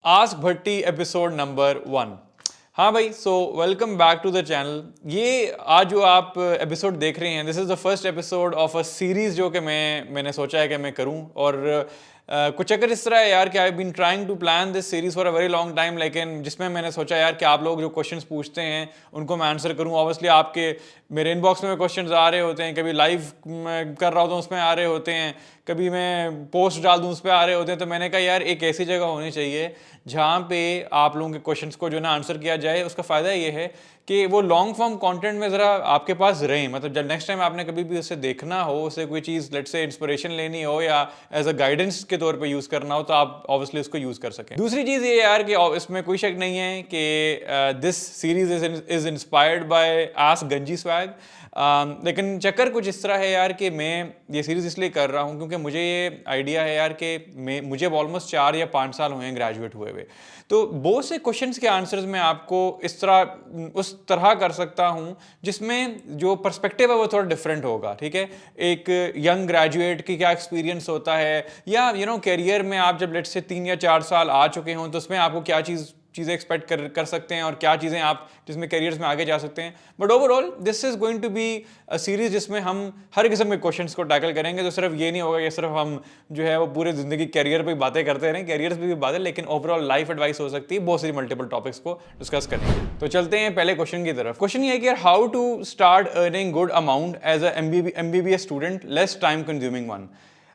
Ask भट्टी episode number 1। हाँ भाई, so welcome back to the channel. ये आज जो आप एपिसोड देख रहे हैं, this is the first episode of a series जो कि मैंने सोचा है कि मैं करूं। और कुछ अगर इस तरह है यार कि I been trying to plan this series for a very long time, लेकिन जिसमें मैंने सोचा यार कि आप लोग जो क्वेश्चंस पूछते हैं उनको मैं आंसर करूं। ऑब्वियसली आपके मेरे इनबॉक्स में क्वेश्चंस आ रहे होते हैं, कभी लाइव मैं कर रहा होता हूँ उसमें आ रहे होते हैं, कभी मैं पोस्ट डाल दूँ उस पर आ रहे होते हैं। तो मैंने कहा यार एक ऐसी जगह होनी चाहिए जहाँ पे आप लोगों के क्वेश्चंस को जो ना आंसर किया जाए। उसका फ़ायदा ये है कि वो लॉन्ग फॉर्म कंटेंट में ज़रा आपके पास रहें, मतलब जब नेक्स्ट टाइम आपने कभी भी उसे देखना हो, उसे कोई चीज़ लेट्स से इंस्पिरेशन लेनी हो या एज अ गाइडेंस के तौर पे यूज़ करना हो, तो आप ऑब्वियसली उसको यूज़ कर सकें। दूसरी चीज़ ये यार कि इसमें कोई शक नहीं है कि this series is inspired by ask गंजी स्वैग। लेकिन चक्कर कुछ इस तरह है यार कि मैं ये सीरीज़ इसलिए कर रहा हूँ क्योंकि मुझे ये आइडिया है यार कि मुझे ऑलमोस्ट 4 या 5 साल हुए हैं ग्रेजुएट हुए हुए। तो बहुत से क्वेश्चंस के आंसर्स मैं आपको इस तरह उस तरह कर सकता हूँ जिसमें जो पर्सपेक्टिव है वो थोड़ा डिफरेंट होगा। ठीक है, एक यंग ग्रेजुएट की क्या एक्सपीरियंस होता है, या करियर में आप जब लेट्स से 3 या 4 साल आ चुके हों तो उसमें आपको क्या चीज़ें एक्सपेक्ट कर सकते हैं और क्या चीज़ें आप जिसमें करियर्स में आगे जा सकते हैं। But overall this is going to be a series जिसमें हम हर किस्म के क्वेश्चंस को टैकल करेंगे। तो सिर्फ ये नहीं होगा कि सिर्फ हम जो है वो पूरे जिंदगी करियर पे बातें करते रहें, करियर्स पे भी बातें, लेकिन ओवरऑल लाइफ एडवाइस हो सकती है, बहुत सारी मल्टीपल टॉपिक्स को डिस्कस करेंगे। तो चलते हैं पहले क्वेश्चन की तरफ। क्वेश्चन ये है कि how to start earning good amount as a MBBS student, less time consuming one.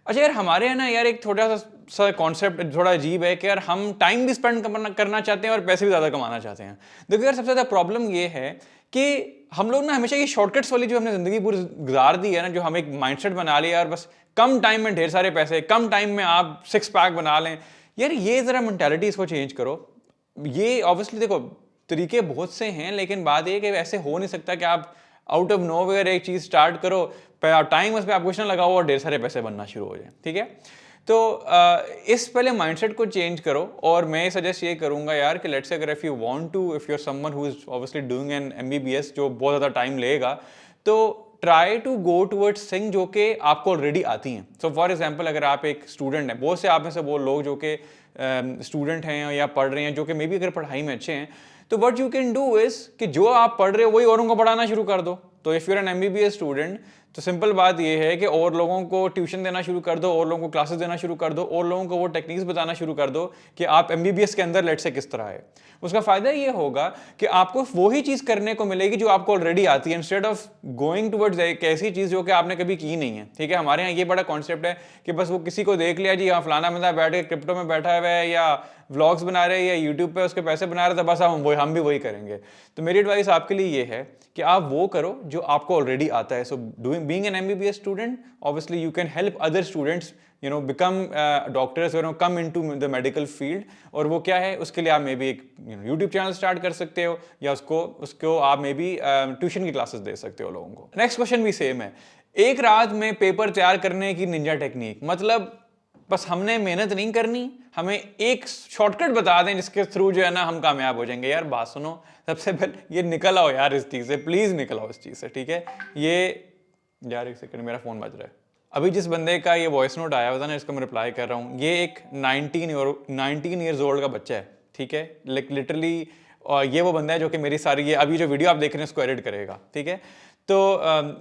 अच्छा यार, हमारे यहाँ ना यार एक थोड़ा सा कॉन्सेप्ट थोड़ा अजीब है कि यार हम टाइम भी स्पेंड करना चाहते हैं और पैसे भी ज़्यादा कमाना चाहते हैं। देखो यार, सबसे ज़्यादा प्रॉब्लम ये है कि हम लोग ना हमेशा ये शॉर्टकट्स वाली जो हमने ज़िंदगी पूरी गुजार दी है ना, जो हम एक माइंडसेट बना लिया और बस कम टाइम में ढेर सारे पैसे, कम टाइम में आप 6 पैक बना लें। यार ये ज़रा मेंटालिटी इसको चेंज करो। ये ऑब्वियसली देखो तरीके बहुत से हैं, लेकिन बात ये कि ऐसे हो नहीं सकता कि आप आउट ऑफ नोवेयर एक चीज़ स्टार्ट करो, टाइम उस पर आप कुछ ना लगाओ और ढेर सारे पैसे बनना शुरू हो जाए। ठीक है, तो इस पहले माइंडसेट को चेंज करो। और मैं सजेस्ट ये करूंगा यार कि लेट्स से अगर if you are someone who is obviously doing an MBBS जो बहुत ज़्यादा टाइम लेगा, तो try to go towards thing जो कि आपको ऑलरेडी आती हैं। सो फॉर एग्जाम्पल, अगर आप एक स्टूडेंट हैं, बहुत से आप में से वो लोग जो कि स्टूडेंट हैं या पढ़ रहे हैं, जो कि मे बी अगर पढ़ाई में अच्छे हैं, तो what you can do is कि जो आप पढ़ रहे हो वही औरों को पढ़ाना शुरू कर दो। तो if you are an MBBS student, तो सिंपल बात ये है कि और लोगों को ट्यूशन देना शुरू कर दो, और लोगों को क्लासेस देना शुरू कर दो, और लोगों को वो टेक्निक्स बताना शुरू कर दो कि आप एमबीबीएस के अंदर लेट से किस तरह है। उसका फायदा ये होगा कि आपको वही चीज़ करने को मिलेगी जो आपको ऑलरेडी आती है, इंस्टेड ऑफ गोइंग टुवर्ड्स एक ऐसी चीज़ जो कि आपने कभी की नहीं है। ठीक है, हमारे यहाँ ये बड़ा कॉन्सेप्ट है कि बस वो किसी को देख लिया जी, यहाँ फलाना बंदा बैठ के क्रिप्टो में बैठा हुआ है या व्लॉग्स बना रहे हैं या यूट्यूब पे उसके पैसे बना रहे थे, बस हम भी वही करेंगे। तो मेरी एडवाइस आपके लिए ये है कि आप वो करो जो आपको ऑलरेडी आता है। So doing being an MBBS student, obviously you can help other students become doctors, come into the medical field. और वो क्या है, उसके लिए आप मे बी एक यूट्यूब चैनल स्टार्ट कर सकते हो, या उसको आप मे बी ट्यूशन की क्लासेस दे सकते हो लोगों को। नेक्स्ट क्वेश्चन भी सेम है, एक रात में पेपर तैयार करने की निंजा टेक्निक। मतलब बस हमने मेहनत नहीं करनी, हमें एक शॉर्टकट बता दें जिसके थ्रू जो है ना हम कामयाब हो जाएंगे। यार बात सुनो, सबसे पहले ये निकल आओ यार इस चीज़ से, प्लीज़ निकल आओ इस चीज़ से। ठीक है, ये यार एक सेकंड, मेरा फ़ोन बज रहा है। अभी जिस बंदे का ये वॉइस नोट आया हुआ था ना, इसको मैं रिप्लाई कर रहा हूँ, ये एक 19 ईयर्स ओल्ड का बच्चा है। ठीक है, लिटरली ये वो बंदा है जो कि मेरी सारी ये अभी जो वीडियो आप देख रहे हैं उसको एडिट करेगा। ठीक है, तो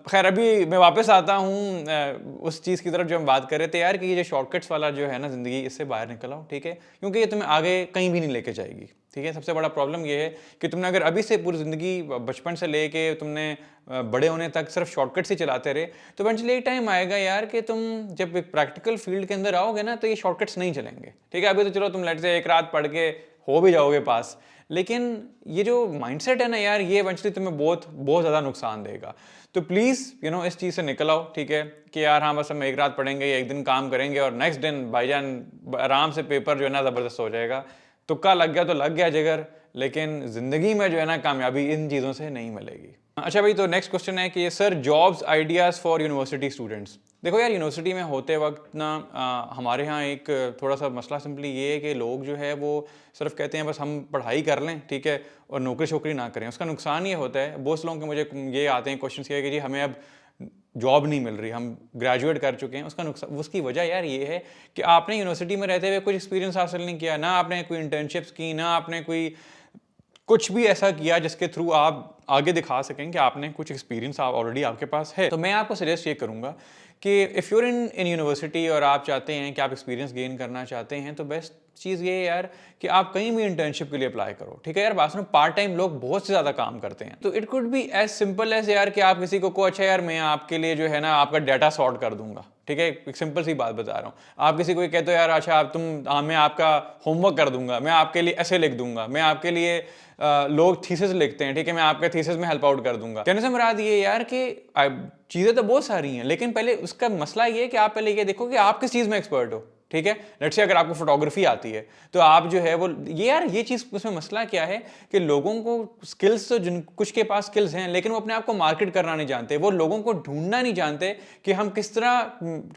खैर अभी मैं वापस आता हूँ उस चीज़ की तरफ जो हम बात कर रहे थे यार, कि ये जो शॉर्टकट्स वाला जो है ना ज़िंदगी, इससे बाहर निकल आओ। ठीक है, क्योंकि ये तुम्हें आगे कहीं भी नहीं लेके जाएगी। ठीक है, सबसे बड़ा प्रॉब्लम ये है कि तुमने अगर अभी से पूरी ज़िंदगी बचपन से लेके तुमने बड़े होने तक सिर्फ शॉर्टकट्स ही चलाते रहे, तो इवेंचुअली एक टाइम आएगा यार कि तुम जब एक प्रैक्टिकल फील्ड के अंदर आओगे ना, तो ये शॉर्टकट्स नहीं चलेंगे। ठीक है, अभी तो चलो तुम लेट से एक रात पढ़ के हो भी जाओगे पास, लेकिन ये जो माइंडसेट है ना यार, ये इवेंचुअली तुम्हें बहुत बहुत ज़्यादा नुकसान देगा। तो प्लीज़ इस चीज़ से निकल आओ। ठीक है, कि यार हाँ बस हम एक रात पढ़ेंगे या एक दिन काम करेंगे और नेक्स्ट दिन भाईजान आराम से पेपर जो है ना ज़बरदस्त हो जाएगा। तुक्का लग गया तो लग गया जिगर, लेकिन ज़िंदगी में जो है ना कामयाबी इन चीज़ों से नहीं मिलेगी। अच्छा भाई, तो नेक्स्ट क्वेश्चन है कि sir jobs ideas for university students. देखो यार, यूनिवर्सिटी में होते वक्त ना हमारे यहाँ एक थोड़ा सा मसला सिंपली ये है कि लोग जो है वो सिर्फ कहते हैं बस हम पढ़ाई कर लें, ठीक है, और नौकरी शोकरी ना करें। उसका नुकसान ये होता है, बहुत से लोगों के मुझे ये आते हैं क्वेश्चन ये कि जी हमें अब जॉब नहीं मिल रही, हम ग्रेजुएट कर चुके हैं, उसका नुकसान, उसकी वजह यार ये है कि आपने यूनिवर्सिटी में रहते हुए कुछ एक्सपीरियंस हासिल नहीं किया, ना आपने कोई इंटर्नशिप्स की, ना आपने कोई कुछ भी ऐसा किया जिसके थ्रू आप आगे दिखा सकें कि आपने कुछ एक्सपीरियंस आप ऑलरेडी आपके पास है। तो मैं आपको सजेस्ट ये करूँगा कि इफ़ यूर इन यूनिवर्सिटी और आप चाहते हैं कि आप एक्सपीरियंस गेन करना चाहते हैं, तो बेस्ट चीज़ ये है यार कि आप कहीं भी इंटर्नशिप के लिए अप्लाई करो। ठीक है यार, बात सुनो, पार्ट टाइम लोग बहुत से ज़्यादा काम करते हैं, तो it could be as simple as यार कि आप किसी को अच्छा यार मैं आपके लिए जो है ना आपका डाटा सॉर्ट कर दूंगा। ठीक है, एक सिंपल सी बात बता रहा हूँ। आप किसी को कहते हो यार अच्छा आप मैं आपका होमवर्क कर दूंगा, मैं आपके लिए ऐसे लिख दूंगा, मैं आपके लिए लोग थीसिस लिखते हैं, ठीक है, मैं आपके थीसिस में हेल्प आउट कर दूंगा। कहने से मुराद ये यार कि चीज़ें तो बहुत सारी हैं, लेकिन पहले उसका मसला ये है कि आप पहले ये देखो कि आप किस चीज़ में एक्सपर्ट हो। ठीक है, लेट्स से अगर आपको फोटोग्राफी आती है तो आप जो है वो ये यार ये चीज़, उसमें मसला क्या है कि लोगों को स्किल्स तो जिन कुछ के पास स्किल्स हैं, लेकिन वो अपने आप को मार्केट करना नहीं जानते, वो लोगों को ढूंढना नहीं जानते कि हम किस तरह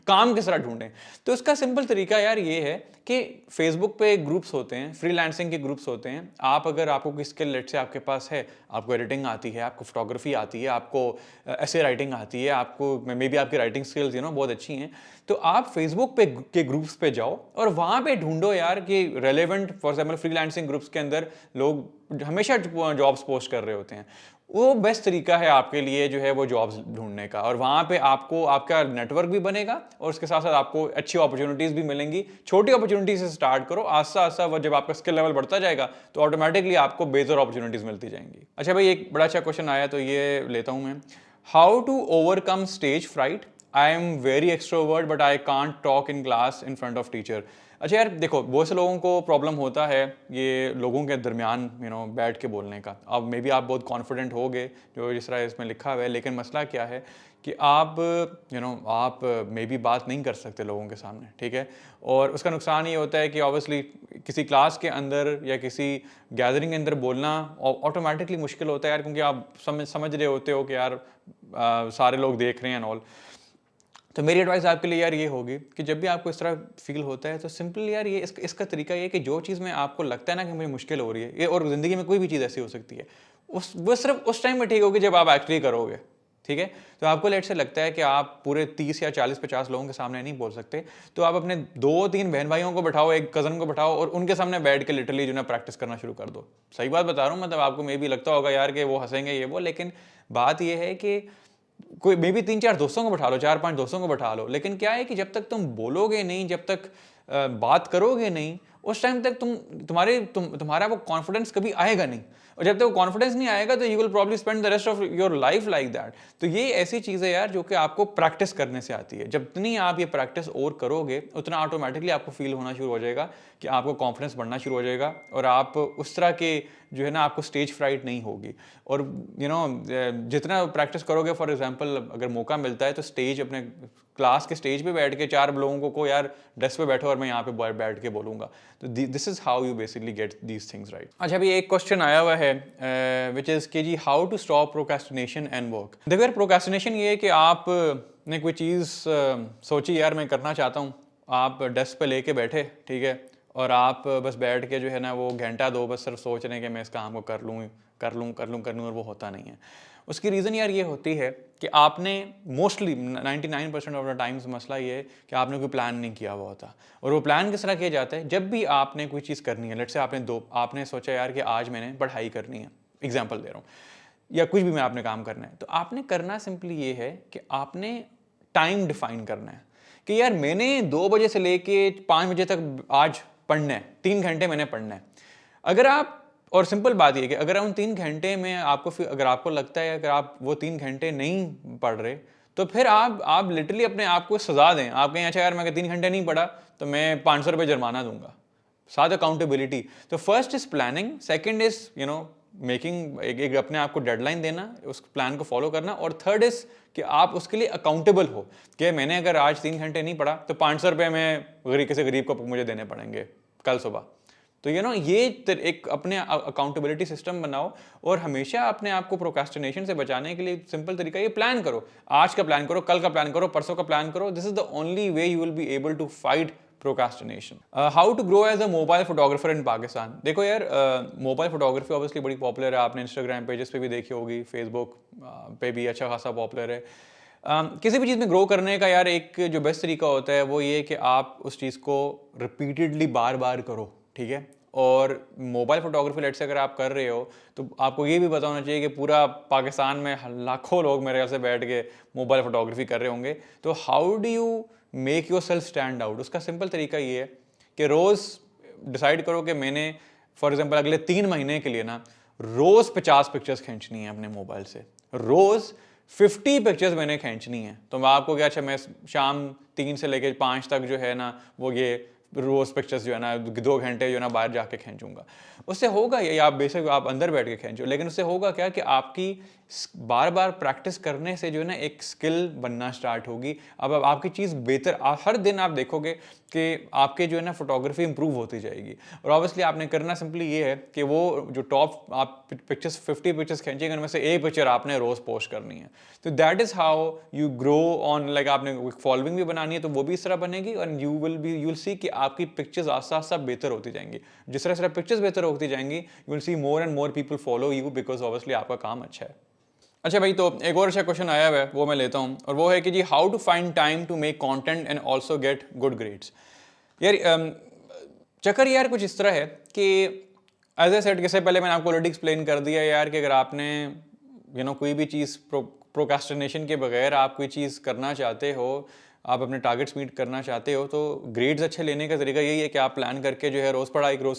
काम किस तरह ढूंढें। तो इसका सिंपल तरीका यार ये है कि फेसबुक पे ग्रुप्स होते हैं, फ्रीलांसिंग के ग्रुप्स होते हैं। आप अगर आपको कोई स्किल लेट से आपके पास है, आपको एडिटिंग आती है, आपको फोटोग्राफी आती है, आपको ऐसे राइटिंग आती है, आपको मे बी आपकी राइटिंग स्किल्स बहुत अच्छी हैं, तो आप फेसबुक पे के ग्रुप्स पे जाओ और वहाँ पे ढूंढो यार कि relevant, for example freelancing groups के अंदर लोग हमेशा जॉब्स पोस्ट कर रहे होते हैं। वो बेस्ट तरीका है आपके लिए जो है वो जॉब्स ढूंढने का, और वहाँ पे आपको आपका नेटवर्क भी बनेगा और उसके साथ साथ आपको अच्छी अपॉर्चुनिटीज़ भी मिलेंगी। छोटी अपॉर्चुनिटी से स्टार्ट करो, आस्ता आस्ता जब आपका स्किल लेवल बढ़ता जाएगा तो ऑटोमेटिकली आपको बेहतर अपॉर्चुनिटीज़ मिलती जाएंगी। अच्छा भाई, एक बड़ा अच्छा क्वेश्चन आया तो ये लेता हूँ मैं। How to overcome stage fright? I am very extrovert but I can't talk in class in front of teacher. अच्छा यार देखो, बहुत से लोगों को प्रॉब्लम होता है ये लोगों के दरमियान बैठ के बोलने का। अब मे बी आप बहुत कॉन्फिडेंट होगे जो जिस तरह इसमें लिखा हुआ है, लेकिन मसला क्या है कि आप आप मे बी बात नहीं कर सकते लोगों के सामने। ठीक है, और उसका नुकसान ये होता है कि ऑब्वियसली किसी क्लास के अंदर या किसी गैदरिंग के अंदर बोलना ऑटोमेटिकली मुश्किल होता है यार, क्योंकि आप समझ रहे होते हो कि यार सारे लोग देख रहे हैं एंड ऑल। तो मेरी एडवाइस आपके लिए यार ये होगी कि जब भी आपको इस तरह फील होता है तो सिंपल यार ये इसका तरीका ये कि जो चीज़ में आपको लगता है ना कि मुझे मुश्किल हो रही है ये, और ज़िंदगी में कोई भी चीज़ ऐसी हो सकती है, वो सिर्फ उस टाइम में ठीक होगी जब आप एक्चुअली करोगे। ठीक है, तो आपको लेट से लगता है कि आप पूरे 30 या 40-50 लोगों के सामने नहीं बोल सकते, तो आप अपने 2-3 बहन भाइयों को बैठाओ, एक कज़न को बैठाओ और उनके सामने बैठ के लिटरली जो ना प्रैक्टिस करना शुरू कर दो। सही बात बता रहा हूँ, मतलब आपको मे भी लगता होगा यार कि वो हंसेंगे ये वो, लेकिन बात ये है कि कोई मे बी 3-4 दोस्तों को बैठा लो, 4-5 दोस्तों को बैठा लो, लेकिन क्या है कि जब तक तुम बोलोगे नहीं, जब तक बात करोगे नहीं, उस टाइम तक तुम्हारा वो कॉन्फिडेंस कभी आएगा नहीं, और जब तक वो कॉन्फिडेंस नहीं आएगा तो you will probably spend the rest of your life like that. तो ये ऐसी चीज़ है यार जो कि आपको प्रैक्टिस करने से आती है। जितनी आप ये प्रैक्टिस और करोगे उतना ऑटोमेटिकली आपको फील होना शुरू हो जाएगा कि आपको कॉन्फिडेंस बढ़ना शुरू हो जाएगा, और आप उस तरह के जो है ना आपको स्टेज फ्राइट नहीं होगी। और जितना प्रैक्टिस करोगे, फॉर एग्जांपल अगर मौका मिलता है तो स्टेज, अपने क्लास के स्टेज पे बैठ के 4 लोगों को यार डेस्क पे बैठो और मैं यहाँ पे बैठ के बोलूँगा। तो this is how you basically get these things right. अच्छा, अभी एक क्वेश्चन आया हुआ है विच इज़ कि जी how to stop procrastination and work. देखो यार, प्रोक्रेस्टिनेशन ये है कि आप ने कोई चीज़ सोची यार मैं करना चाहता हूँ, आप डेस्क पे लेके बैठे, ठीक है, और आप बस बैठ के जो है ना वो घंटा दो बस सिर्फ सोच रहे हैं कि मैं इस काम को कर लूँ, और वो होता नहीं है। उसकी रीज़न यार ये होती है कि आपने मोस्टली 99% ऑफ द टाइम्स मसला ये है कि आपने कोई प्लान नहीं किया हुआ होता। और वो प्लान किस तरह किया जाता है, जब भी आपने कोई चीज़ करनी है, लेट्स से आपने सोचा यार कि आज मैंने पढ़ाई करनी है, एग्जाम्पल दे रहा हूँ, या कुछ भी मैं आपने काम करना है, तो आपने करना सिंपली ये है कि आपने टाइम डिफाइन करना है कि यार मैंने 2 बजे से लेके 5 बजे तक आज पढ़ना है, 3 घंटे मैंने पढ़ना है। अगर आप, और सिंपल बात ये कि अगर उन 3 घंटे में अगर आपको लगता है अगर आप वो 3 घंटे नहीं पढ़ रहे, तो फिर आप लिटरली अपने आप को सजा दें। आप कहें अच्छा यार मैं 3 घंटे नहीं पढ़ा तो मैं 500 रुपये जुर्माना दूंगा, साथ अकाउंटेबिलिटी। तो first is planning, second is making एक अपने आप को डेडलाइन देना, उस प्लान को फॉलो करना, और थर्ड इज कि आप उसके लिए अकाउंटेबल हो कि मैंने अगर आज 3 घंटे नहीं पढ़ा तो 500 रुपये में किसी गरीब को मुझे देने पड़ेंगे कल सुबह। तो ये एक अपने अकाउंटेबिलिटी सिस्टम बनाओ, और हमेशा अपने आप को प्रोक्रेस्टिनेशन से बचाने के लिए सिंपल तरीका ये प्लान करो। आज का प्लान करो, कल का प्लान करो, परसों का प्लान करो। This is the only way you will be able to fight procrastination. How to grow as a mobile photographer in Pakistan. देखो यार, मोबाइल फोटोग्राफी ऑब्वियसली बड़ी पॉपुलर है, आपने इंस्टाग्राम पेजेस पे भी देखी होगी, फेसबुक पे भी अच्छा खासा पॉपुलर है। किसी भी चीज़ में ग्रो करने का यार एक जो बेस्ट तरीका होता है वो ये कि आप उस चीज़ को रिपीटेडली बार बार करो, ठीक है। और मोबाइल फोटोग्राफी लेट से अगर आप कर रहे हो तो आपको ये भी पता होना चाहिए कि पूरा पाकिस्तान में लाखों लोग मेरे ख्याल से बैठ के मोबाइल फोटोग्राफी कर रहे होंगे। तो how do you make your self stand out? उसका सिंपल तरीका ये है कि रोज़ डिसाइड करो कि मैंने फॉर एग्जांपल अगले 3 महीने के लिए ना रोज़ 50 पिक्चर्स खींचनी है अपने मोबाइल से, रोज़ 50 पिक्चर्स मैंने खींचनी है। तो मैं आपको क्या, अच्छा मैं शाम 3 से लेकर 5 तक जो है ना वो ये रोज़ पिक्चर्स जो है ना 2 घंटे जो है ना बाहर जाके खींचूंगा। उससे होगा ये, आप बेशक आप अंदर बैठ के खींचो, लेकिन उससे होगा क्या कि आपकी बार बार प्रैक्टिस करने से जो है ना एक स्किल बनना स्टार्ट होगी। अब आपकी चीज़ बेहतर, हर दिन आप देखोगे कि आपके जो है ना फोटोग्राफी इंप्रूव होती जाएगी। और ऑब्वियसली आपने करना सिंपली ये है कि वो जो टॉप आप पिक्चर्स 50 पिक्चर्स खींचेंगे उनमें से एक पिक्चर आपने रोज़ पोस्ट करनी है। तो that is how you grow on, like आपने फॉलोइंग भी बनानी है तो वो भी इस तरह बनेगी और यू विल सी कि आपकी पिक्चर्स आस्ता आस्ता बेहतर होती जाएंगी। जिस तरह से पिक्चर्स बेहतर होती जाएंगी you will see more and more people follow you, because obviously आपका काम अच्छा है। अच्छा भाई, तो एक और अच्छा क्वेश्चन आया हुआ है वो मैं लेता हूँ, और वो है कि जी how to find time to make content and also get good grades. यार चक्कर यार कुछ इस तरह है कि एज ए सेट, जैसे पहले मैंने आपको ऑलरेडी एक्सप्लेन कर दिया यार कि अगर आपने कोई भी चीज़ प्रोक्रास्टिनेशन के बगैर आप कोई चीज़ करना चाहते हो, आप अपने टारगेट्स मीट करना चाहते हो, तो ग्रेड्स अच्छे लेने का तरीका यही है कि आप प्लान करके जो है रोज़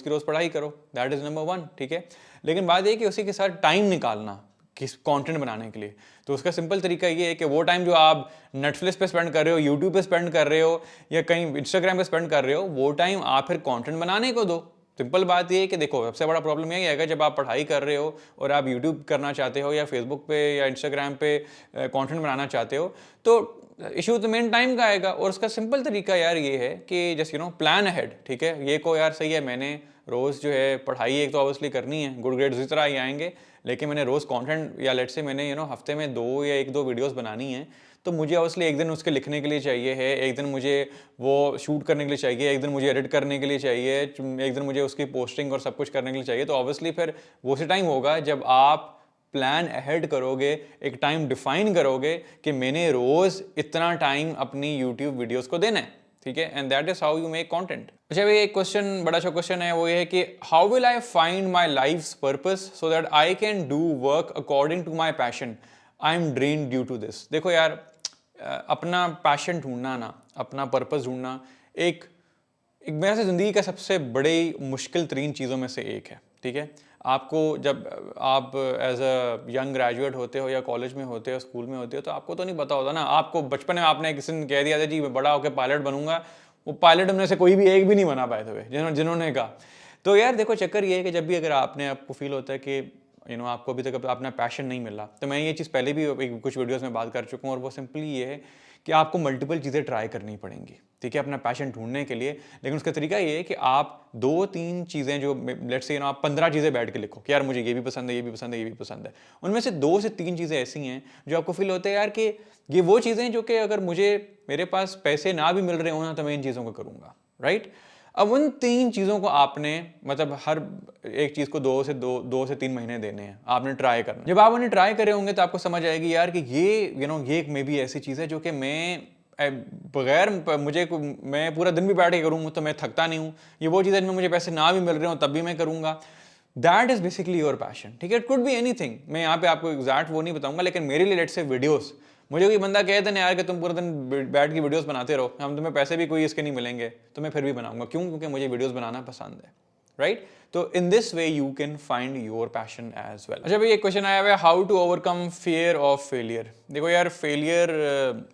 की रोज़ पढ़ाई करो। दैट इज़ नंबर 1, ठीक है। लेकिन बात ये कि उसी के साथ टाइम निकालना किस कंटेंट बनाने के लिए, तो उसका सिंपल तरीका ये है कि वो टाइम जो आप नेटफ्लिक्स पे स्पेंड कर रहे हो, यूट्यूब पे स्पेंड कर रहे हो या कहीं इंस्टाग्राम पे स्पेंड कर रहे हो, वो टाइम आप फिर कंटेंट बनाने को दो। सिंपल बात ये है कि देखो सबसे बड़ा प्रॉब्लम यही आएगा जब आप पढ़ाई कर रहे हो और आप यूट्यूब करना चाहते हो या फेसबुक पे या इंस्टाग्राम पे कंटेंट बनाना चाहते हो, तो इशू तो मेन टाइम का आएगा। और उसका सिंपल तरीका यार ये है कि जस्ट प्लान अहेड, ठीक है। ये को यार सही है, मैंने रोज़ जो है पढ़ाई एक तो ऑब्वियसली करनी है, गुड ग्रेड्स इस तरह ही आएंगे, लेकिन मैंने रोज़ कंटेंट या लेट्स से मैंने हफ्ते में 2 या 1-2 वीडियोस बनानी है, तो मुझे ऑब्वियसली एक दिन उसके लिखने के लिए चाहिए है, एक दिन मुझे वो शूट करने के लिए चाहिए, एक दिन मुझे एडिट करने के लिए चाहिए, एक दिन मुझे उसकी पोस्टिंग और सब कुछ करने के लिए चाहिए। तो ऑब्वियसली फिर वो से टाइम होगा जब आप प्लान अहेड करोगे, एक टाइम डिफाइन करोगे कि मैंने रोज़ इतना टाइम अपनी यूट्यूब वीडियोज़ को देना है, ठीक है। And that is how you make content. अच्छा भाई, एक क्वेश्चन, बड़ा अच्छा क्वेश्चन है, वो ये है कि how will I find my life's purpose so that I can do work according to my passion, I am drained due to this. देखो यार, अपना पैशन ढूंढना ना, अपना पर्पस ढूंढना एक एक मेरे से ज़िंदगी का सबसे बड़ी मुश्किल तरीन चीज़ों में से एक है, ठीक है। आपको जब आप एज अ यंग ग्रेजुएट होते हो या कॉलेज में होते हो, स्कूल में होते हो, तो आपको तो नहीं पता होता ना। आपको बचपन में आपने किसी ने कह दिया था जी मैं बड़ा होकर पायलट बनूंगा, वो पायलट में से कोई भी एक भी नहीं बना पाए थे जिन्होंने कहा। तो यार देखो, चक्कर ये है कि जब भी अगर आपने आपको फील होता है कि आपको अभी तक अपना पैशन नहीं मिला, तो मैं ये चीज़ पहले भी कुछ वीडियोस में बात कर चुका हूँ, और वो सिंपली ये है कि आपको मल्टीपल चीज़ें ट्राई करनी पड़ेंगी, ठीक है, अपना पैशन ढूंढने के लिए। लेकिन उसका तरीका ये है कि आप 2-3 चीज़ें जो लेट्स से आप 15 चीज़ें बैठ के लिखो कि यार मुझे ये भी पसंद है, ये भी पसंद है, ये भी पसंद है। उनमें से 2 से 3 चीज़ें ऐसी हैं जो आपको फील होता है यार कि ये वो चीज़ें जो कि अगर मेरे पास पैसे ना भी मिल रहे हो ना तो मैं इन चीज़ों को करूँगा, राइट। अब उन 3 चीज़ों को आपने मतलब हर एक चीज़ को 2 से 3 महीने देने हैं, आपने ट्राई करना। जब आप उन्हें ट्राई करे होंगे तो आपको समझ आएगी यार कि ये ये एक मे बी ऐसी चीज़ है जो कि बगैर मैं पूरा दिन भी बैठ के करूँ तो मैं थकता नहीं हूँ। ये वो चीज़ है जिनमें मुझे पैसे ना भी मिल रहे हो तब भी मैं करूँगा। That is basically your passion, ठीक है। इट कुड बी एनीथिंग, मैं यहाँ पे आपको एग्जैक्ट वो नहीं बताऊंगा, लेकिन मेरे लिए लेट्स से वीडियोस, मुझे कोई बंदा कहते ना यार कि तुम पूरा दिन बैठ के वीडियोस बनाते रहो, हम तुम्हें पैसे भी कोई इसके नहीं मिलेंगे, तो मैं फिर भी बनाऊंगा। क्यों? क्योंकि मुझे वीडियोस बनाना पसंद है, राइट। तो in this way you can find your passion as well. अच्छा भाई, एक क्वेश्चन आया हुआ है, how to overcome fear of failure. देखो यार, फेलियर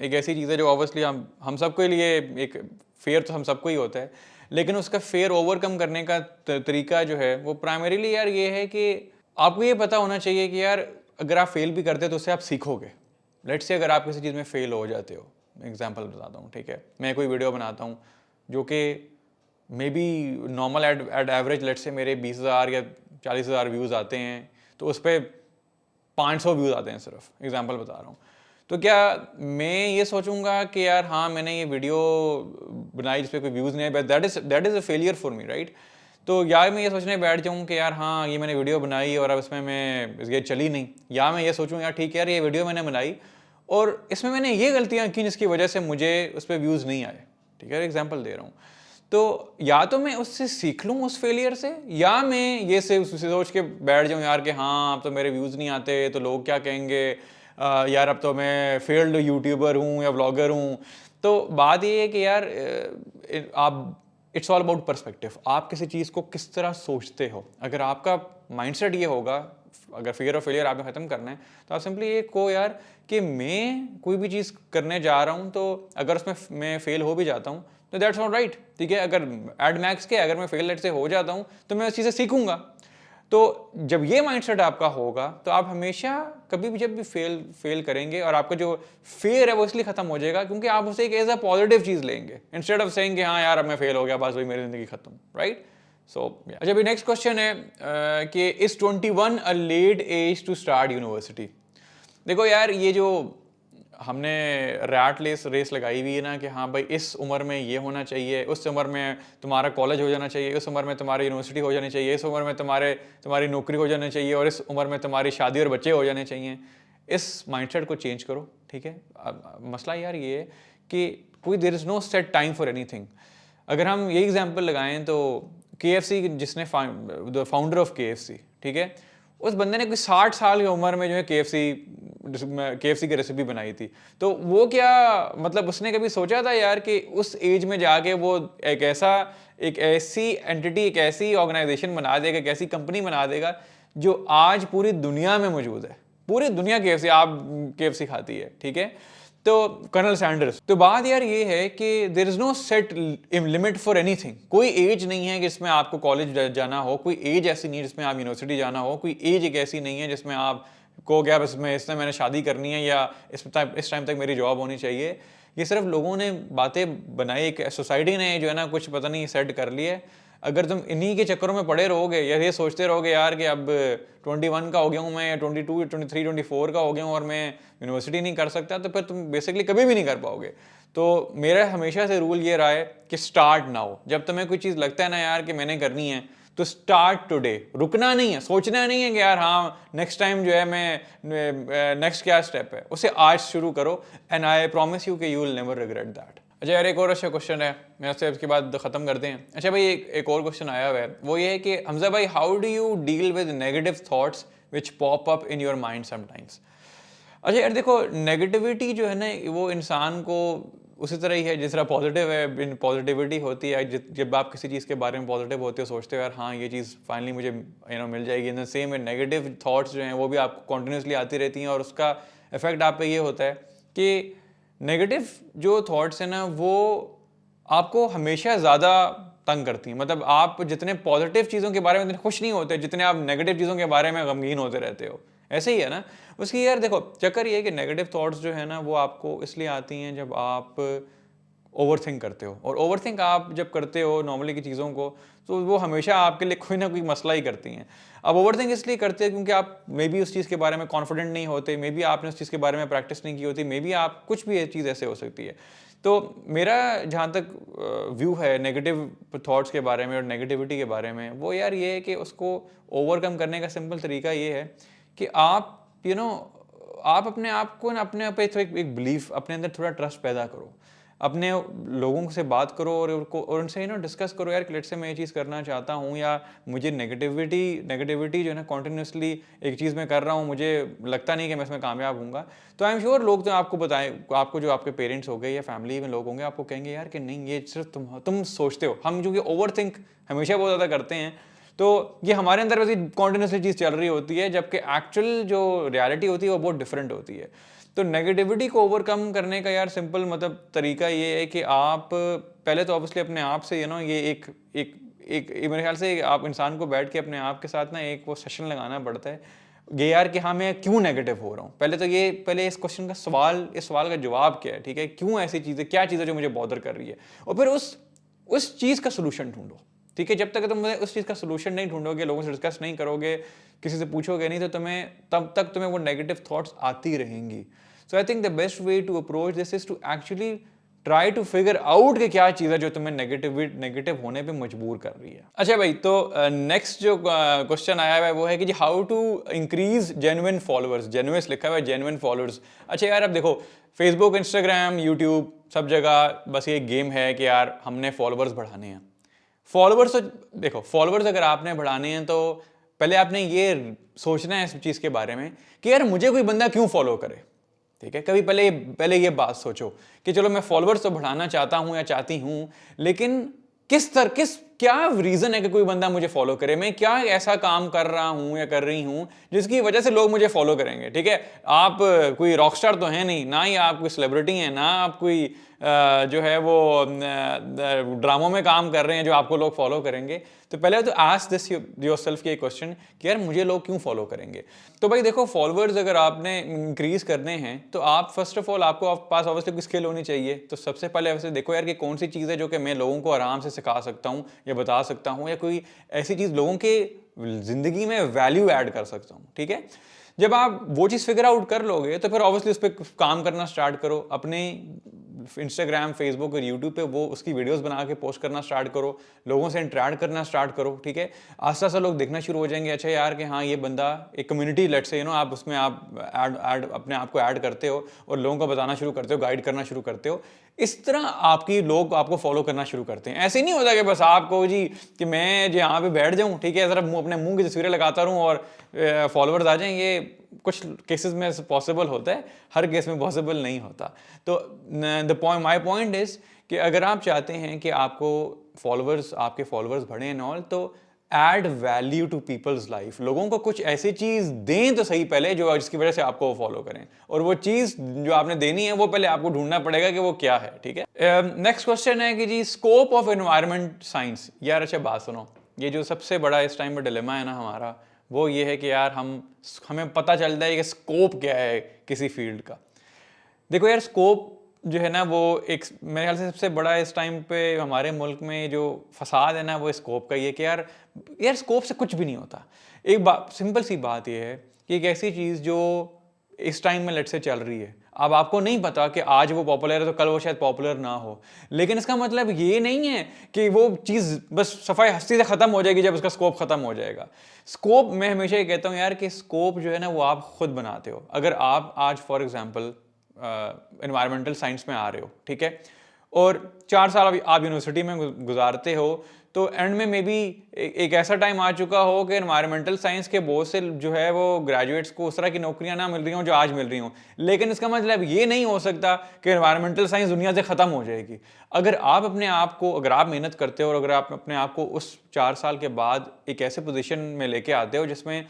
एक ऐसी चीज़ है जो ऑब्वियसली हम सबके लिए एक फेयर तो हम सबको ही होता है, लेकिन उसका फेयर ओवरकम करने का तरीका जो है वो प्राइमरीली यार ये है कि आपको ये पता होना चाहिए कि यार अगर आप फेल भी करते हो तो उससे आप सीखोगे। लेट्स से अगर आप किसी चीज़ में फेल हो जाते हो, एग्जांपल बताता हूँ, ठीक है, मैं कोई वीडियो बनाता हूँ जो कि may be normal at average let's say मेरे 20,000 या 40,000 व्यूज़ आते हैं, तो उस पर 500 व्यूज़ आते हैं सिर्फ, एग्जांपल बता रहा हूँ। तो क्या मैं ये सोचूंगा कि यार हाँ मैंने ये वीडियो बनाई जिस पर कोई व्यूज़ नहीं है, that is a failure for me, right. तो यार मैं ये सोचने बैठ जाऊँ कि यार हाँ ये मैंने वीडियो बनाई और अब इसमें मैं ये चली नहीं, या मैं ये सोचूं यार ठीक है यार ये वीडियो मैंने बनाई और इसमें मैंने ये गलतियाँ की जिसकी वजह से मुझे उस पर व्यूज़ नहीं आए, ठीक है, एग्जाम्पल दे रहा हूँ। तो या तो मैं उससे सीख लूँ उस फेलियर से, या मैं ये से सोच के बैठ जाऊँ यार कि हाँ अब तो मेरे व्यूज़ नहीं आते तो लोग क्या कहेंगे, यार अब तो मैं फेल्ड यूट्यूबर हूँ या व्लॉगर हूँ। तो बात ये है कि यार आप, इट्स ऑल अबाउट पर्सपेक्टिव, आप किसी चीज़ को किस तरह सोचते हो। अगर आपका माइंडसेट ये होगा, अगर फियर ऑफ फेलियर आपने ख़त्म करना है, तो आप सिंपली ये कहो यार कि मैं कोई भी चीज़ करने जा रहा हूँ तो अगर उसमें मैं फेल हो भी जाता हूँ तो दैट्स नॉट राइट, ठीक है। अगर एड मैक्स के अगर मैं फेल लेट से हो जाता हूँ तो मैं उस चीज़ से सीखूंगा। तो जब ये माइंडसेट आपका होगा तो आप हमेशा कभी भी जब भी फेल करेंगे और आपका जो फेयर है वो इसलिए खत्म हो जाएगा क्योंकि आप उसे एक एज अ पॉजिटिव चीज़ लेंगे, इंस्टेड ऑफ सेइंग कि हाँ यार अब मैं फेल हो गया बस वही मेरी ज़िंदगी खत्म, राइट। सो अच्छा, अभी नेक्स्ट क्वेश्चन है कि is 21 a late age to start university. देखो यार, ये जो हमने रैट रेस लगाई हुई है ना कि हाँ भाई इस उम्र में ये होना चाहिए, उस उम्र में तुम्हारा कॉलेज हो जाना चाहिए, उस उम्र में तुम्हारी यूनिवर्सिटी हो जानी चाहिए, इस उम्र में तुम्हारी नौकरी हो जानी चाहिए और इस उम्र में तुम्हारी शादी और बच्चे हो जाने चाहिए। इस माइंडसेट को चेंज करो, ठीक है। मसला यार ये है कि कोई there is no set time for anything. अगर हम ये एग्जांपल लगाएं तो KFC जिसने द फाउंडर ऑफ KFC, ठीक है, उस बंदे ने कोई 60 साल की उम्र में जो है KFC की रेसिपी बनाई थी। तो वो क्या मतलब उसने कभी सोचा था यार कि उस एज में जाके वो एक ऐसी एंटिटी, एक ऐसी ऑर्गेनाइजेशन बना देगा, एक ऐसी कंपनी बना देगा जो आज पूरी दुनिया में मौजूद है। पूरी दुनिया KFC खाती है, ठीक है। तो कर्नल सैंडर्स, तो बात यार ये है कि there is no set limit for anything. कोई एज नहीं है जिसमें आपको कॉलेज जाना हो, कोई एज ऐसी नहीं है जिसमें आप यूनिवर्सिटी जाना हो, कोई एज एक ऐसी नहीं है जिसमें आप को क्या बस मैं इसमें मैंने शादी करनी है या इस टाइम तक मेरी जॉब होनी चाहिए। ये सिर्फ लोगों ने बातें बनाई, एक सोसाइटी ने जो है ना कुछ पता नहीं सेट कर लिया है। अगर तुम इन्हीं के चक्करों में पड़े रहोगे या ये सोचते रहोगे यार कि अब 21 का हो गया हूँ मैं, या 22, 23, 24 का हो गया हूँ और मैं यूनिवर्सिटी नहीं कर सकता, तो फिर तुम बेसिकली कभी भी नहीं कर पाओगे। तो मेरा हमेशा से रूल ये रहा है कि स्टार्ट नाउ। जब तुम्हें कोई चीज़ लगता है ना यार कि मैंने करनी है तो स्टार्ट टुडे। रुकना नहीं है, सोचना नहीं है कि यार हाँ नेक्स्ट टाइम जो है मैं नेक्स्ट क्या स्टेप है, उसे आज शुरू करो एंड आई प्रॉमिस यू कि you will never regret that. अच्छा यार, एक और अच्छा क्वेश्चन है, मैं उससे इसके बाद ख़त्म करते हैं। अच्छा भाई, एक और क्वेश्चन आया हुआ है, वो ये है कि हमजा भाई, how do you deal with negative thoughts which pop up in your mind sometimes. अच्छा यार देखो, नेगेटिविटी जो है ना वो इंसान को उसी तरह ही है जिस तरह पॉजिटिव है, पॉजिटिविटी होती है। जब आप किसी चीज़ के बारे में पॉजिटिव होते हो, सोचते हो यार हाँ ये चीज़ फाइनली मुझे मिल जाएगी, in the same negative thoughts जो हैं वो भी आपको कॉन्टीन्यूसली आती रहती हैं और उसका इफेक्ट आप पे ये होता है कि नेगेटिव जो थॉट्स हैं ना वो आपको हमेशा ज़्यादा तंग करती हैं। मतलब आप जितने पॉजिटिव चीज़ों के बारे में इतने खुश नहीं होते, जितने आप नेगेटिव चीज़ों के बारे में गमगीन होते रहते हो। ऐसे ही है ना उसकी। यार देखो, चक्कर ये है कि नेगेटिव थॉट्स जो है ना वो आपको इसलिए आती हैं जब आप ओवरथिंक करते हो, और ओवरथिंक आप जब करते हो नॉर्मली की चीज़ों को, तो वो हमेशा आपके लिए कोई ना कोई मसला ही करती हैं। अब ओवरथिंक इसलिए करते हैं क्योंकि आप मे बी उस चीज़ के बारे में कॉन्फिडेंट नहीं होते, मे बी आपने उस चीज़ के बारे में प्रैक्टिस नहीं की होती, मे बी आप कुछ भी चीज़ ऐसे हो सकती है। तो मेरा जहाँ तक व्यू है नेगेटिव थॉट्स के बारे में और नेगेटिविटी के बारे में, वो यार ये है कि उसको ओवरकम करने का सिंपल तरीका ये है कि आप आप अपने आप को ना अपने पे एक बिलीफ, अपने अंदर थोड़ा ट्रस्ट पैदा करो, अपने लोगों से बात करो और उनसे डिस्कस करो यार कि लेट्स से मैं ये चीज़ करना चाहता हूँ, या मुझे नेगेटिविटी जो है ना कॉन्टिन्यूसली एक चीज़ में कर रहा हूँ, मुझे लगता नहीं कि मैं इसमें कामयाब हूँगा। तो आई एम श्योर लोग तो आपको बताएं, आपको जो आपके पेरेंट्स हो गए या फैमिली में लोग होंगे आपको कहेंगे यार कि नहीं ये सिर्फ तुम सोचते हो। हम जो कि ओवर थिंक हमेशा बहुत ज़्यादा करते हैं, तो ये हमारे अंदर वैसे कॉन्टिन्यूसली चीज़ चल रही होती है, जबकि एक्चुअल जो रियलिटी होती है वो बहुत डिफरेंट होती है। तो नेगेटिविटी को ओवरकम करने का यार सिंपल मतलब तरीका ये है कि आप पहले तो ऑब्वियसली अपने आप से ये एक एक एक मेरे ख्याल से आप इंसान को बैठ के अपने आप के साथ ना एक वो सेशन लगाना पड़ता है ये यार कि हाँ मैं क्यों नेगेटिव हो रहा हूँ। पहले इस क्वेश्चन का इस सवाल का जवाब क्या है, ठीक है, क्यों ऐसी चीज़ें, क्या चीज़ें जो मुझे बॉदर कर रही है, और फिर उस चीज़ का सोल्यूशन ढूंढो, ठीक है। जब तक तुम उस चीज़ का सोल्यूशन नहीं ढूंढोगे, लोगों से डिस्कस नहीं करोगे, किसी से पूछोगे नहीं, तो तब तक तुम्हें वो नेगेटिव थॉट्स आती रहेंगी। So I think the best way to approach this is to actually try to figure out कि क्या चीज़ है जो तुम्हें नेगेटिव होने पे मजबूर कर रही है। अच्छा भाई, तो नेक्स्ट जो क्वेश्चन आया हुआ है वो है कि जी how to increase genuine followers. Genuine लिखा हुआ है, जेन्युइन फॉलोअर्स। अच्छा यार, अब देखो फेसबुक, इंस्टाग्राम, यूट्यूब, सब जगह बस ये गेम है कि यार हमने फॉलोअर्स बढ़ाने हैं। फॉलोअर्स तो देखो, फॉलोअर्स अगर आपने बढ़ाने हैं तो पहले आपने ये सोचना है इस चीज़ के बारे में कि यार मुझे कोई बंदा क्यों फॉलो करे। ठीक है, कभी पहले ये बात सोचो कि चलो मैं फॉलोअर्स तो बढ़ाना चाहता हूं या चाहती हूं, लेकिन किस क्या रीजन है कि कोई बंदा मुझे फॉलो करे। मैं क्या ऐसा काम कर रहा हूं या कर रही हूं जिसकी वजह से लोग मुझे फॉलो करेंगे। ठीक है, आप कोई रॉकस्टार तो है नहीं, ना ही आप कोई सेलिब्रिटी हैं, ना आप कोई जो है वो ड्रामों में काम कर रहे हैं जो आपको लोग फॉलो करेंगे। तो पहले तो आस्क दिस योरसेल्फ के क्वेश्चन कि यार मुझे लोग क्यों फॉलो करेंगे। तो भाई देखो, फॉलोअर्स अगर आपने इंक्रीज करने हैं तो आप फर्स्ट ऑफ ऑल आपको पास ऑब्वियसली कोई स्किल होनी चाहिए। तो सबसे पहले वैसे देखो यार कि कौन सी चीज़ है जो कि मैं लोगों को आराम से सिखा सकता हूँ या बता सकता हूँ, या कोई ऐसी चीज़ लोगों के जिंदगी में वैल्यू ऐड कर सकता हूँ। ठीक है, जब आप वो चीज़ फिगर आउट कर लोगे तो फिर ऑब्वियसली उस पर काम करना स्टार्ट करो। अपने इंस्टाग्राम, फेसबुक और यूट्यूब पे वो उसकी वीडियोस बना के पोस्ट करना स्टार्ट करो, लोगों से इंटरेक्ट करना स्टार्ट करो। ठीक है, आस्ता आस्ता लोग देखना शुरू हो जाएंगे, अच्छा यार कि हाँ ये बंदा एक कम्युनिटी, लेट्स से आप उसमें आप ऐड अपने आप को ऐड करते हो और लोगों को बताना शुरू करते हो, गाइड करना शुरू करते हो। इस तरह आपकी लोग आपको फॉलो करना शुरू करते हैं। ऐसे नहीं होता कि बस आपको जी कि मैं जो यहाँ पे बैठ जाऊँ, ठीक है, ज़रा अपने मुंह की तस्वीरें लगाता रहूँ और फॉलोअर्स आ जाएं। ये कुछ केसेस में पॉसिबल होता है, हर केस में पॉसिबल नहीं होता। तो माय पॉइंट इज कि अगर आप चाहते हैं कि आपके फॉलोअर्स बढ़े एंड ऑल, तो add value to people's life. लोगों को कुछ ऐसी चीज दें तो सही पहले जो जिसकी वजह से आपको वो फॉलो करें, और वो चीज जो आपने देनी है वो पहले आपको ढूंढना पड़ेगा कि वो क्या है। ठीक है, नेक्स्ट क्वेश्चन है कि जी स्कोप ऑफ एनवायरमेंट साइंस। यार अच्छा बात सुनो, ये जो सबसे बड़ा इस टाइम में डिलेमा है ना हमारा, वो ये है कि यार हमें पता चलता है कि स्कोप क्या है किसी फील्ड का। देखो यार, स्कोप जो है ना वो एक मेरे ख्याल से सबसे बड़ा इस टाइम पे हमारे मुल्क में जो फसाद है ना वो स्कोप का ही है कि यार स्कोप से कुछ भी नहीं होता। एक बात, सिंपल सी बात ये है कि एक ऐसी चीज़ जो इस टाइम में लेट से चल रही है, अब आपको नहीं पता कि आज वो पॉपुलर है तो कल वो शायद पॉपुलर ना हो, लेकिन इसका मतलब ये नहीं है कि वो चीज़ बस सफाई हस्ती से ख़त्म हो जाएगी जब उसका स्कोप ख़त्म हो जाएगा। स्कोप, मैं हमेशा ये कहता हूँ यार कि स्कोप जो है ना वो आप खुद बनाते हो। अगर आप आज फॉर एग्जांपल एनवायरमेंटल साइंस में आ रहे हो, ठीक है, और 4 साल आप यूनिवर्सिटी में गुजारते हो, तो एंड में मे बी एक ऐसा टाइम आ चुका हो कि एनवायरमेंटल साइंस के बहुत से जो है वो ग्रेजुएट्स को उस तरह की नौकरियां ना मिल रही हों जो आज मिल रही हों। लेकिन इसका मतलब ये नहीं हो सकता कि एनवायरमेंटल साइंस दुनिया से ख़त्म हो जाएगी। अगर आप मेहनत करते हो और अगर आप अपने आप को उस 4 साल के बाद एक ऐसे पोजीशन में लेके आते हो जिसमें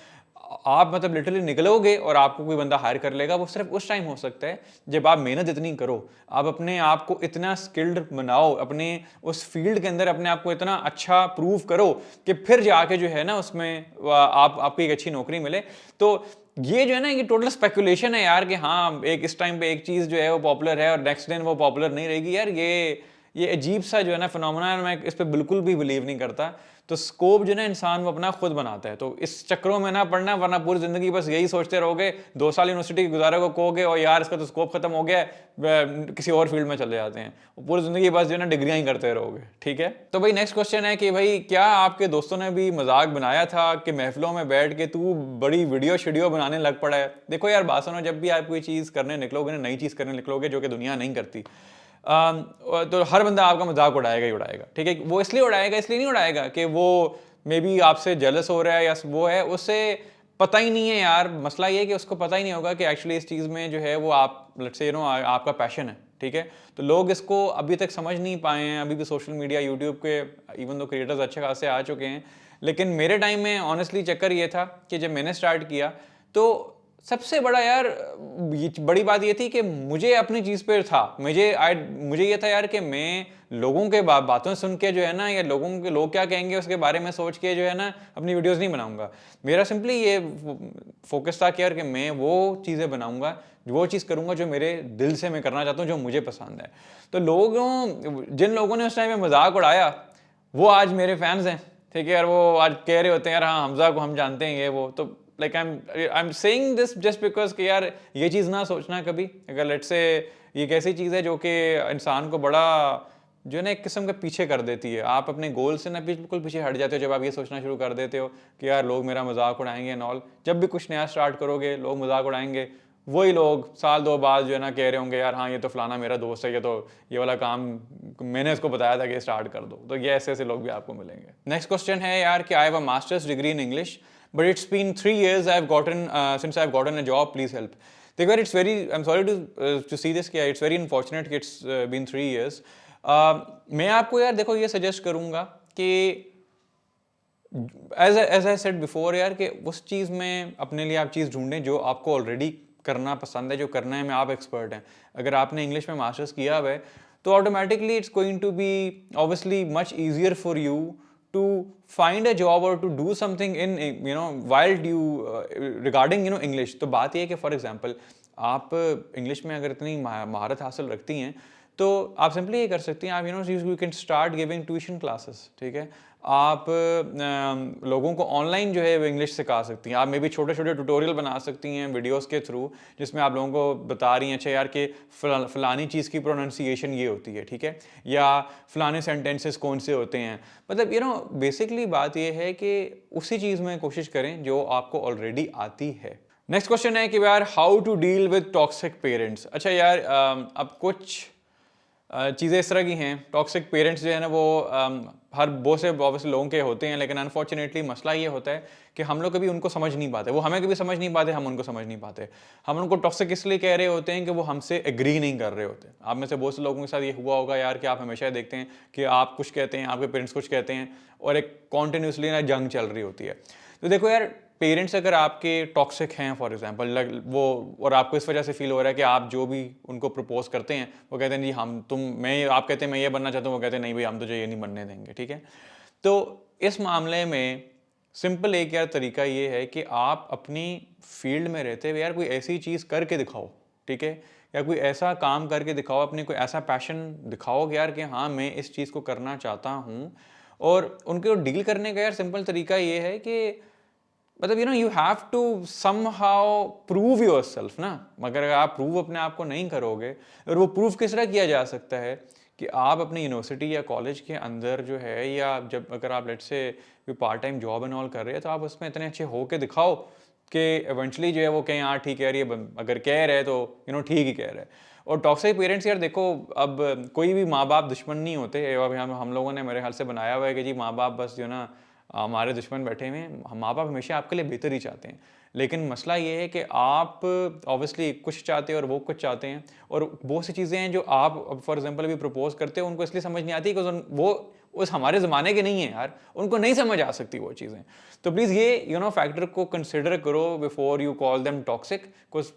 आप मतलब लिटरली निकलोगे और आपको कोई बंदा हायर कर लेगा, वो सिर्फ उस टाइम हो सकता है जब आप मेहनत इतनी करो, आप अपने आप को इतना स्किल्ड बनाओ, अपने उस फील्ड के अंदर अपने आप को इतना अच्छा प्रूव करो कि फिर जाके जो है ना उसमें आपको एक अच्छी नौकरी मिले। तो ये जो है ना ये टोटल स्पेकुलेशन है यार कि हाँ एक इस टाइम पे एक चीज़ जो है वो पॉपुलर है और नेक्स्ट दिन वो पॉपुलर नहीं रहेगी। यार ये अजीब सा जो है ना फिनोमेना, मैं इस पर बिल्कुल भी बिलीव नहीं करता। तो स्कोप जो है ना इंसान वो अपना खुद बनाता है। तो इस चक्रों में ना पड़ना, वरना पूरी जिंदगी बस यही सोचते रहोगे। 2 साल यूनिवर्सिटी गुजारे को कहोगे और यार इसका तो स्कोप खत्म हो गया है, किसी और फील्ड में चले जाते हैं, पूरी जिंदगी बस जो है ना डिग्रियां ही करते रहोगे। ठीक है, तो भाई नेक्स्ट क्वेश्चन है कि भाई क्या आपके दोस्तों ने भी मजाक बनाया था कि महफिलों में बैठ के तू बड़ी वीडियो बनाने लग पड़ा है। देखो यार बात सुनो, जब भी आप कोई चीज़ करने निकलोगे ना, नई चीज़ करने निकलोगे जो कि दुनिया नहीं करती, तो हर बंदा आपका मजाक उड़ाएगा ही उड़ाएगा। ठीक है, वो इसलिए नहीं उड़ाएगा कि वो मे बी आपसे जेलस हो रहा है या वो है, उससे पता ही नहीं है यार। मसला ये है कि उसको पता ही नहीं होगा कि एक्चुअली इस चीज़ में जो है वो आप लेट्स से आपका पैशन है। ठीक है, तो लोग इसको अभी तक समझ नहीं पाए हैं। अभी भी सोशल मीडिया, यूट्यूब के इवन दो क्रिएटर्स अच्छे खासे आ चुके हैं, लेकिन मेरे टाइम में ऑनेस्टली चक्कर ये था कि जब मैंने स्टार्ट किया तो सबसे बड़ा यार बड़ी बात ये थी कि मुझे अपनी चीज़ पर था, मुझे ये था यार कि मैं लोगों के बातों सुन के जो है ना, या लोग क्या कहेंगे उसके बारे में सोच के जो है ना अपनी वीडियोस नहीं बनाऊंगा। मेरा सिंपली ये फोकस था कि यार कि मैं वो चीज़ें बनाऊंगा, वो चीज़ करूंगा जो मेरे दिल से मैं करना चाहता हूँ, जो मुझे पसंद है। तो जिन लोगों ने उस टाइम में मजाक उड़ाया वो आज मेरे फैंस हैं। ठीक है यार, वो आज कह रहे होते हैं यार हाँ हमजा को हम जानते हैं ये वो। तो like I am saying this just because कि यार ये चीज़ ना सोचना कभी, अगर लेट्स से ये एक ऐसी चीज़ है जो कि इंसान को बड़ा जो है ना एक किस्म का पीछे कर देती है। आप अपने गोल से ना बिल्कुल पीछे हट जाते हो जब आप ये सोचना शुरू कर देते हो कि यार लोग मेरा मजाक उड़ाएंगे एंड ऑल। जब भी कुछ नया स्टार्ट करोगे लोग मजाक उड़ाएंगे, वही लोग साल दो बाद जो है ना कह रहे होंगे यार हाँ ये तो फलाना मेरा दोस्त है, ये तो ये वाला काम मैंने इसको बताया था कि स्टार्ट कर दो। तो ये ऐसे ऐसे लोग भी आपको मिलेंगे। नेक्स्ट क्वेश्चन है यार कि I have a master's degree in English but it's been 3 years I have gotten since I have gotten a job, please help. देखो यार it's very, I am sorry to see this, कि it's very unfortunate कि it's been 3 years। मैं आपको यार देखो ये suggest करूंगा कि एज आई सेड बिफोर यार कि उस चीज़ में अपने लिए आप चीज़ ढूंढें जो आपको ऑलरेडी करना पसंद है, जो करना है में आप एक्सपर्ट हैं। अगर आपने इंग्लिश में मास्टर्स किया हुआ है तो automatically it's going to be obviously much easier for you to find a job और to do something in you know wild you regarding you know English. तो बात यह है कि फॉर एग्जांपल आप इंग्लिश में अगर इतनी महारत हासिल रखती हैं तो आप सिंपली ये कर सकती हैं, आप you can start giving tuition classes, ठीक है। आप लोगों को ऑनलाइन जो है वो इंग्लिश सिखा सकती हैं। आप मे भी छोटे छोटे ट्यूटोरियल बना सकती हैं वीडियोस के थ्रू, जिसमें आप लोगों को बता रही हैं अच्छा यार कि फलानी चीज़ की प्रोनाउंसिएशन ये होती है, ठीक है, या फलाने सेंटेंसेस कौन से होते हैं। मतलब बेसिकली बात ये है कि उसी चीज़ में कोशिश करें जो आपको ऑलरेडी आती है। नेक्स्ट क्वेश्चन है कि यार how to deal with toxic parents. अच्छा यार अब कुछ चीज़ें इस तरह की हैं, टॉक्सिक पेरेंट्स जो है ना वो हर बहुत से ऑब्वियसली लोगों के होते हैं, लेकिन अनफॉर्चुनेटली मसला ये होता है कि हम लोग कभी उनको समझ नहीं पाते, वो हमें कभी समझ नहीं पाते, हम उनको समझ नहीं पाते। हम उनको टॉक्सिक इसलिए कह रहे होते हैं कि वो हमसे एग्री नहीं कर रहे होते। आप में से बहुत से लोगों के साथ ये हुआ होगा यार कि आप हमेशा देखते हैं कि आप कुछ कहते हैं, आपके पेरेंट्स कुछ कहते हैं और एक कॉन्टिन्यूसली ना जंग चल रही होती है। तो देखो यार पेरेंट्स अगर आपके टॉक्सिक हैं फॉर एग्जांपल वो, और आपको इस वजह से फील हो रहा है कि आप जो भी उनको प्रपोज करते हैं वो कहते हैं जी हम तुम मैं, आप कहते हैं मैं ये बनना चाहता हूँ, वो कहते हैं नहीं भाई हम तुझे ये नहीं बनने देंगे, ठीक है। तो इस मामले में सिंपल एक यार तरीका ये है कि आप अपनी फील्ड में रहते हुए यार कोई ऐसी चीज़ करके दिखाओ, ठीक है, या कोई ऐसा काम करके दिखाओ, अपने कोई ऐसा पैशन दिखाओ कि यार कि हाँ मैं इस चीज़ को करना चाहता हूँ। और उनको डील करने का यार सिंपल तरीका ये है कि मतलब you have to somehow prove yourself ना। मगर अगर आप प्रूव अपने आप को नहीं करोगे, और वो प्रूव किस तरह किया जा सकता है कि आप अपनी यूनिवर्सिटी या कॉलेज के अंदर जो है, या जब अगर आप लेट्स से कोई part time job and all कर रहे हैं तो आप उसमें इतने अच्छे हो के दिखाओ कि एवेंचुअली जो है वो कहें हाँ ठीक है यार ये अगर कह रहे हैं तो ठीक ही कह रहे हैं। और टॉक्सिक पेरेंट्स यार देखो अब कोई भी माँ बाप दुश्मन नहीं होते। अब हम लोगों ने मेरे ख्याल से बनाया हुआ है कि जी माँ बाप बस जो ना हमारे दुश्मन बैठे हुए हैं, माँ बाप हमेशा आपके लिए बेहतर ही चाहते हैं। लेकिन मसला ये है कि आप ऑब्वियसली कुछ चाहते हैं और वो कुछ चाहते हैं, और बहुत सी चीज़ें हैं जो आप फॉर एग्जांपल अभी प्रपोज करते हो उनको इसलिए समझ नहीं आती बिकॉज वो उस हमारे ज़माने के नहीं है यार, उनको नहीं समझ आ सकती वो चीज़ें। तो प्लीज़ ये फैक्टर को कंसिडर करो before you call them toxic, because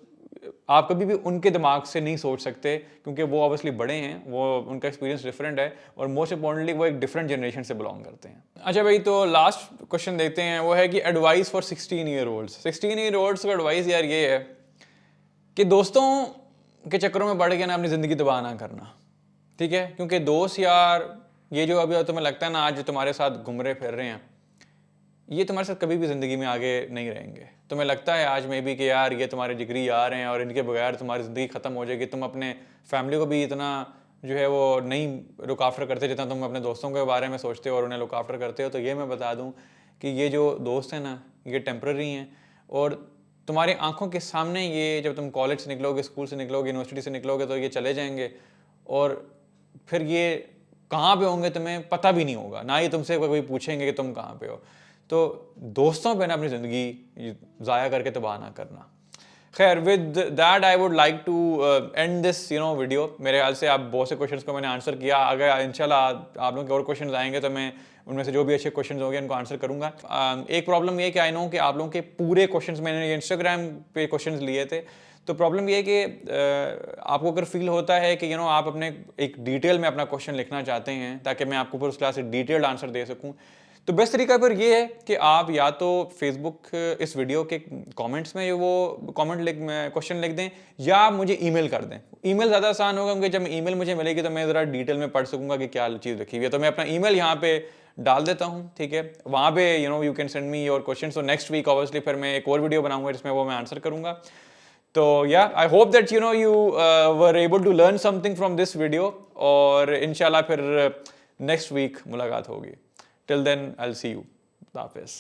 आप कभी भी उनके दिमाग से नहीं सोच सकते क्योंकि वो ऑब्वियसली बड़े हैं, वो उनका एक्सपीरियंस डिफरेंट है, और मोस्ट इंपॉर्टेंटली वो एक डिफरेंट जनरेशन से बिलोंग करते हैं। अच्छा भाई, तो लास्ट क्वेश्चन देखते हैं, वो है कि एडवाइस फॉर 16-year-olds। 16-year-olds का एडवाइस यार ये है कि दोस्तों के चक्करों में बढ़ के ना अपनी ज़िंदगी तबाह ना करना, ठीक है। क्योंकि दोस्त यार ये जो अभी तुम्हें लगता है ना आज जो तुम्हारे साथ घूम रहे फिर रहे हैं, ये तुम्हारे साथ कभी भी ज़िंदगी में आगे नहीं रहेंगे। तुम्हें लगता है आज में भी कि यार ये तुम्हारे जिगरी यार हैं और इनके बगैर तुम्हारी ज़िंदगी ख़त्म हो जाएगी, तुम अपने फैमिली को भी इतना जो है वो नहीं लुक आफ्टर करते जितना तुम अपने दोस्तों के बारे में सोचते हो और उन्हें लुक आफ्टर करते हो। तो ये मैं बता दूं कि ये जो दोस्त हैं ना ये टेम्प्ररी हैं, और तुम्हारी आंखों के सामने ये जब तुम कॉलेज से निकलोगे, स्कूल से निकलोगे, यूनिवर्सिटी से निकलोगे तो ये चले जाएंगे, और फिर ये कहाँ पे होंगे तुम्हें पता भी नहीं होगा, ना ही तुमसे कोई पूछेंगे कि तुम कहाँ पे हो। तो दोस्तों पे ना अपनी ज़िंदगी ज़ाया करके तबाह ना करना। खैर with that I would like to end this video. मेरे ख्याल से आप बहुत से क्वेश्चंस को मैंने आंसर किया। अगर इंशाल्लाह आप लोगों के और क्वेश्चंस आएंगे तो मैं उनमें से जो भी अच्छे क्वेश्चंस होंगे उनको आंसर करूंगा। एक प्रॉब्लम ये कि आई नो कि आप लोगों के पूरे क्वेश्चंस मैंने इंस्टाग्राम पे क्वेश्चंस लिए थे, तो प्रॉब्लम ये है कि आपको अगर फील होता है कि आप अपने एक डिटेल में अपना क्वेश्चन लिखना चाहते हैं ताकि मैं आपको पूरा उस क्लास से डिटेल्ड आंसर दे सकूँ, तो बेस्ट तरीका फिर ये है कि आप या तो फेसबुक इस वीडियो के कमेंट्स में वो क्वेश्चन लिख दें, या आप मुझे ईमेल कर दें। ईमेल ज़्यादा आसान होगा, क्योंकि जब ईमेल मुझे मिलेगी तो मैं ज़रा डिटेल में पढ़ सकूंगा कि क्या चीज़ रखी हुई है। तो मैं अपना ईमेल यहाँ पे डाल देता हूँ, ठीक है। वहाँ पे you can send me your question. तो नेक्स्ट वीक ऑब्वियसली फिर मैं एक और वीडियो बनाऊंगा जिसमें वो मैं आंसर करूंगा। तो या I hope that you were able to learn something from this video, और इंशाल्लाह फिर नेक्स्ट वीक मुलाकात होगी। Till then I will see you. हाफिज़।